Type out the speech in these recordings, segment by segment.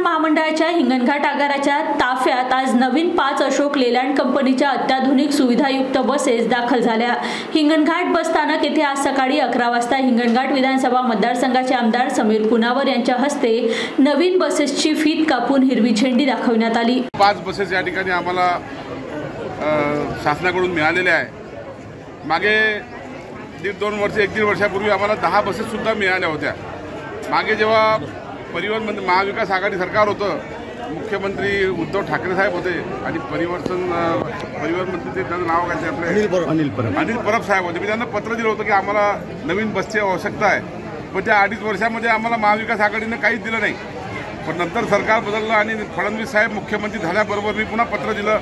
परिवहन महामंडळाच्या हिंगणघाट आगाराच्या ताफ्यात आज नवीन 5 अशोक लेलँड कंपनीच्या अत्याधुनिक सुविधायुक्त बसेस दाखल झाल्या। हिंगणघाट बस स्थानक येथे आज सकाळी 11 वाजता हिंगणघाट विधानसभा मतदारसंघाचे आमदार समीर पुनावर यांच्या हस्ते नवीन बसेसची फीत कापून हिरवी झेंडी दाखवण्यात आली। 5 बसेस या ठिकाणी आम्हाला शासनाकडून मिळालेल्या आहे। मागे 1.5 वर्षापूर्वी आम्हाला 10 बसेस सुद्धा मिळाल्या होत्या। मागे जेव्हा परिवहन मंत्री महाविकास आघाडी सरकार होतं, मुख्यमंत्री उद्धव ठाकरे साहेब होते आणि परिवहन मंत्री त्यांचं नाव काय आपले अनिल परब साहेब होते। मी त्यांना पत्र दिलं होतं की आम्हाला नवीन बसची आवश्यकता आहे, पण त्या 2.5 वर्षामध्ये आम्हाला महाविकास आघाडीनं काहीच दिलं नाही। पण नंतर सरकार बदललं आणि फडणवीस साहेब मुख्यमंत्री झाल्याबरोबर मी पुन्हा पत्र दिलं,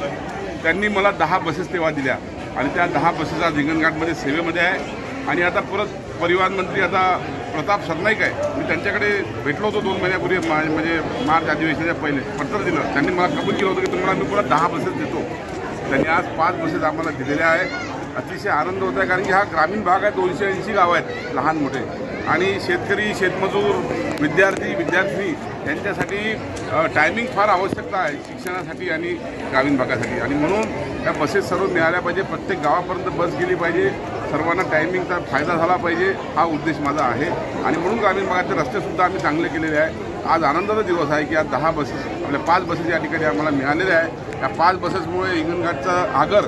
त्यांनी मला 10 बसेस तेव्हा दिल्या आणि त्या 10 बसेस आज हिंगणघाटमध्ये सेवेमध्ये आहे। आणि आता परत परिवहन मंत्री आता प्रताप सरनाईक आहे, मी त्यांच्याकडे भेटलो होतो 2 महिन्यापूर्वी, म्हणजे मार्च अधिवेशनाच्या पहिले पत्र दिलं। त्यांनी मला कबूल केलं होतं की तुम्हाला मी पुन्हा 10 बसेस देतो। त्यांनी आज 5 बसेस आम्हाला दिलेल्या आहे। अतिशय आनंद होत आहे, कारण की हा ग्रामीण भाग आहे, 280 गावं आहेत लहान मोठे, आणि शेतकरी, शेतमजूर, विद्यार्थी यांच्यासाठी टायमिंग फार आवश्यकता आहे शिक्षणासाठी आणि ग्रामीण भागासाठी, आणि म्हणून त्या बसेस सर्व मिळाल्या पाहिजे। प्रत्येक गावापर्यंत बस गेली पाहिजे, सर्वांना टायमिंगचा फायदा झाला पाहिजे, हा उद्देश माझा आहे। आणि म्हणून ग्रामीण भागातले रस्तेसुद्धा आम्ही चांगले केलेले आहे। आज आनंदाचा दिवस आहे की आज 10 बसेस, आपल्या 5 बसेस या ठिकाणी आम्हाला मिळालेल्या आहे। या 5 बसेसमुळे हिंगणघाटचं आगर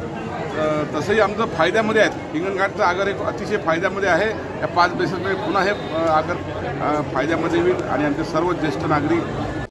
तसंही आमचं फायद्यामध्ये आहेत। हिंगणघाटचं आगर एक अतिशय फायद्यामध्ये आहे। या 5 बसेसमध्ये पुन्हा हे आगर फायद्यामध्ये होईल आणि आमचे सर्व ज्येष्ठ नागरिक